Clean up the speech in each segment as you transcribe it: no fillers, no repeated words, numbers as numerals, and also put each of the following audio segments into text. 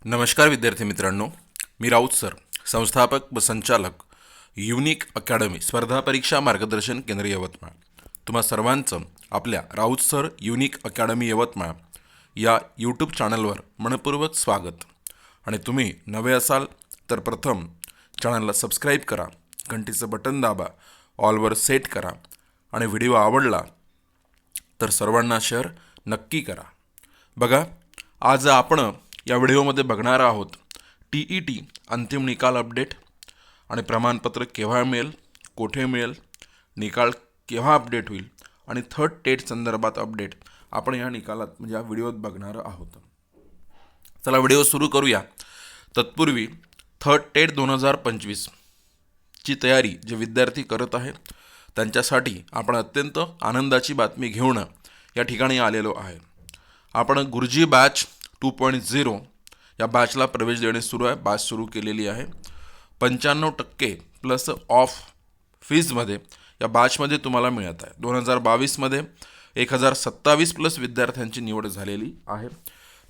नमस्कार विद्यार्थी मित्रांनो, मी राऊत सर, संस्थापक व संचालक युनिक अकॅडमी स्पर्धा परीक्षा मार्गदर्शन केंद्र यवतमाळ. तुम्हा सर्वांचं आपल्या Raut sir unique academy Yavatmal या यूट्यूब चॅनलवर मनपूर्वक स्वागत. आणि तुम्ही नवे असाल तर प्रथम चॅनलला सबस्क्राईब करा, घंटीचं बटन दाबा, ऑलवर सेट करा आणि व्हिडिओ आवडला तर सर्वांना शेअर नक्की करा. बघा, आज आपण या व्हिडिओमध्ये बघणार आहोत TET अंतिम निकाल अपडेट आणि प्रमाणपत्र केव्हा मिळेल, कोठे मिळेल, निकाल केव्हा अपडेट होईल आणि थर्ड टेट संदर्भात अपडेट आपण या निकालात म्हणजे या व्हिडिओत बघणार आहोत. चला व्हिडिओ सुरू करूया. तत्पूर्वी थर्ड टेट 2025 ची तयारी जे विद्यार्थी करत आहेत त्यांच्यासाठी आपण अत्यंत आनंदाची बातमी घेऊन या ठिकाणी आलेलो आहे. आपण गुरुजी बॅच 2.0 या बॅचला प्रवेश देणे सुरू आहे. बॅच सुरू केलेली आहे. 95% प्लस ऑफ फीजमध्ये या बॅचमध्ये तुम्हाला मिळत आहे. 2022मध्ये 1027 प्लस विद्यार्थ्यांची निवड झालेली आहे.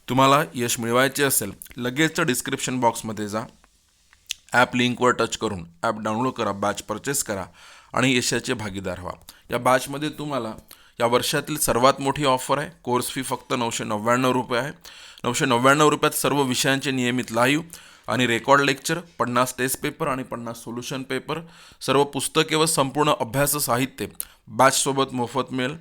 तुम्हाला यश मिळवायचे असेल लगेच डिस्क्रिप्शन बॉक्समध्ये जा, ॲप लिंकवर टच करून ॲप डाउनलोड करा, बॅच परचेस करा आणि यशाचे भागीदार व्हा. या बॅचमध्ये तुम्हाला या वर्षातील सर्वात मोठी ऑफर आहे. कोर्स फी फक्त 999 रुपये आहे. 999 रुपयात सर्व विषयांचे नियमित लाईव्ह आणि रेकॉर्ड लेक्चर, 50 टेस्ट पेपर आणि 50 सोल्युशन पेपर, सर्व पुस्तके व संपूर्ण अभ्यास साहित्य बॅचसोबत मोफत मिळेल.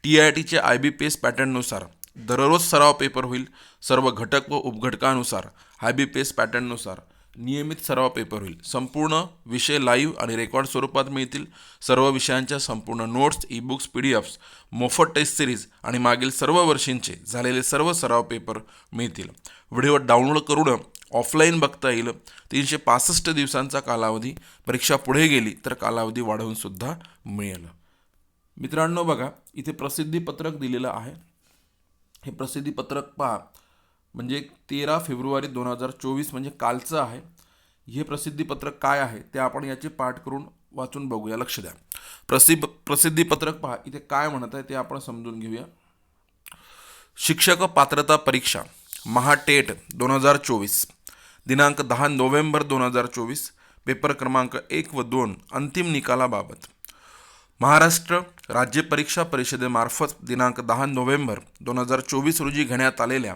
TITचे IBPS पॅटर्ननुसार दररोज सराव पेपर होईल. सर्व घटक व उपघटकानुसार IBPS पॅटर्ननुसार नियमित सराव पेपर होईल. संपूर्ण विषय लाईव्ह आणि रेकॉर्ड स्वरूपात मिळतील. सर्व विषयांच्या संपूर्ण नोट्स, ई-बुक्स, PDFs, मोफत टेस्ट सिरीज आणि मागील सर्व वर्षींचे झालेले सर्व सराव पेपर मिळतील. व्हिडिओ डाउनलोड करून ऑफलाईन बघता येईल. 365 दिवसांचा कालावधी, परीक्षा पुढे गेली तर कालावधी वाढवून सुद्धा मिळेल. मित्रांनो बघा, इथे प्रसिद्धीपत्रक दिलेलं आहे. हे प्रसिद्धीपत्रक पहा, म्हणजे 13 फेब्रुवारी 2024 म्हणजे कालचं आहे. हे प्रसिद्धीपत्रक काय आहे ते आपण याचे पाठ करून वाचून बघूया. लक्ष द्या. प्रसिद्धीपत्रक पहा, इथे काय म्हणत आहे ते आपण समजून घेऊया. शिक्षक पात्रता परीक्षा महाटेट 2024 दिनांक 10 नोव्हेंबर 2024 पेपर क्रमांक 1 व 2 अंतिम निकालाबाबत महाराष्ट्र राज्य परीक्षा परिषदेमार्फत दिनांक 10 नोव्हेंबर 2024 रोजी घेण्यात आलेल्या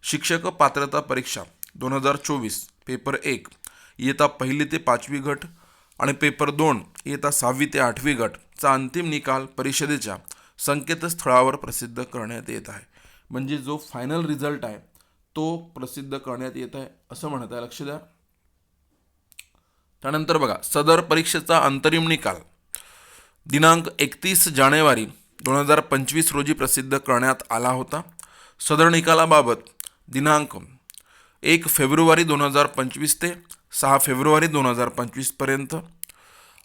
शिक्षक पात्रता परीक्षा 2024 पेपर 1 इयत्ता 1 ते 5वी गट आणि पेपर 2 इयत्ता 6वी ते 8वी गटचा अंतिम निकाल परिषदेच्या संकेतस्थळावर प्रसिद्ध करण्यात येत आहे. म्हणजे जो फायनल रिझल्ट आहे तो प्रसिद्ध करण्यात येत आहे असं म्हणत आहे. लक्ष द्या. त्यानंतर बघा, सदर परीक्षेचा अंतरिम निकाल दिनांक 31 जानेवारी 2025 रोजी प्रसिद्ध करण्यात आला होता. सदर निकालाबाबत दिनांक 1 फेब्रुवारी 2025 ते 6 फेब्रुवारी 2025 पर्यंत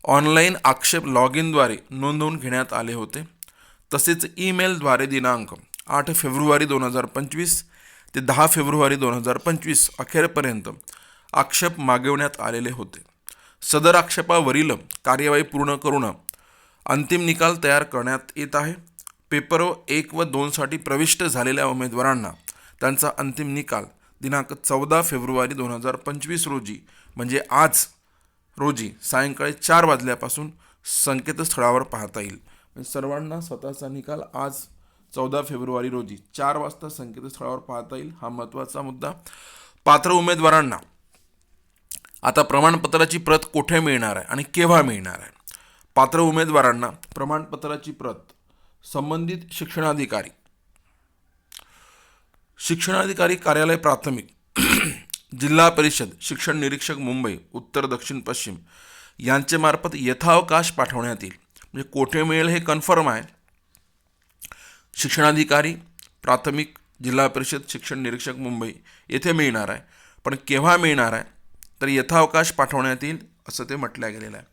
ऑनलाईन आक्षेप लॉग इनद्वारे नोंदवून घेण्यात आले होते. तसेच ईमेलद्वारे दिनांक 8 फेब्रुवारी 2025 ते 10 फेब्रुवारी 2025 अखेरपर्यंत आक्षेप मागवण्यात आलेले होते. सदर आक्षेपावरील कार्यवाही पूर्ण करून अंतिम निकाल तयार करण्यात येत आहे. पेपर 1 व 2 साठी प्रविष्ट झालेल्या उमेदवारांना त्यांचा अंतिम निकाल दिनांक 14 फेब्रुवारी 2025 रोजी म्हणजे आज रोजी सायंकाळी 4 वाजल्यापासून संकेतस्थळावर पाहता येईल. म्हणजे सर्वांना स्वतःचा निकाल आज 14 फेब्रुवारी रोजी 4 वाजता संकेतस्थळावर पाहता येईल. हा महत्त्वाचा मुद्दा. पात्र उमेदवारांना आता प्रमाणपत्राची प्रत कुठे मिळणार आहे आणि केव्हा मिळणार आहे. पात्र उमेदवारांना प्रमाणपत्राची प्रत संबंधित शिक्षणाधिकारी कार्यालय प्राथमिक जिल्हा परिषद शिक्षण निरीक्षक मुंबई उत्तर दक्षिण पश्चिम यांचे मार्फत यथावकाश पाठवण्यात येईल. म्हणजे कोठे मिळेल हे कन्फर्म आहे. शिक्षणाधिकारी प्राथमिक जिल्हा परिषद शिक्षण निरीक्षक मुंबई येथे मिळणार आहे. पण केव्हा मिळणार आहे तर यथावकाश पाठवण्यात येईल असं ते म्हटलं गेलेलं आहे.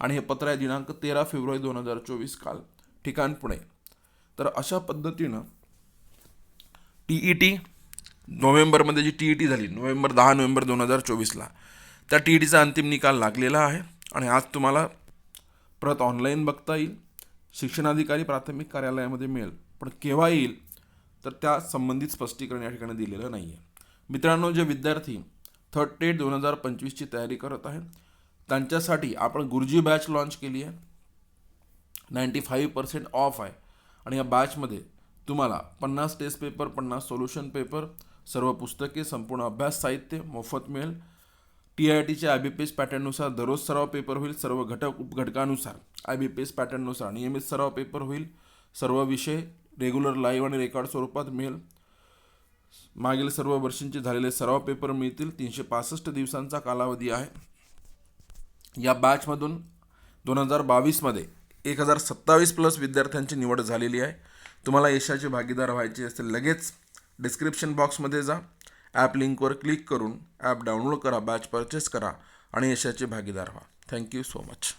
आणि हे पत्र आहे दिनांक 13 फेब्रुवारी 2024 काल, ठिकाण पुणे. तर अशा पद्धतीनं TET नोव्हेंबरमध्ये जी TET झाली 10 नोव्हेंबर 2024ला त्या TETचा अंतिम निकाल लागलेला आहे. आणि आज तुम्हाला प्रत ऑनलाईन बघता येईल. शिक्षणाधिकारी प्राथमिक कार्यालयामध्ये मिळेल. पण केव्हा येईल तर त्या संबंधित स्पष्टीकरण या ठिकाणी दिलेलं नाही आहे. मित्रांनो, जे विद्यार्थी थर्ड टेट 2025ची तयारी करत आहे त्यांच्यासाठी आपण गुरुजी बॅच लॉन्च केली आहे. 95% ऑफ आहे आणि या बॅचमध्ये तुम्हाला 50 टेस्ट पेपर, 50 सोल्युशन पेपर, सर्व पुस्तके, संपूर्ण अभ्यास साहित्य मोफत मिळेल. TITच्या IBPS पॅटर्ननुसार दररोज सराव पेपर होईल. सर्व उपघटकानुसार IBPS पॅटर्ननुसार नियमित सराव पेपर होईल. सर्व विषय रेग्युलर लाईव्ह आणि रेकॉर्ड स्वरूपात मिळेल. मागील सर्व वर्षांचे झालेले सराव पेपर मिळतील. 365 दिवसांचा कालावधी आहे. या बॅचमधून 2022मध्ये 1027+ विद्यार्थ्यांची निवड झालेली आहे. तुम्हाला यशाचे भागीदार व्हायचे असेल लगेच डिस्क्रिप्शन बॉक्समध्ये जा, ॲप लिंकवर क्लिक करून ॲप डाउनलोड करा, बॅच परचेस करा आणि यशाचे भागीदार व्हा. Thank you so much.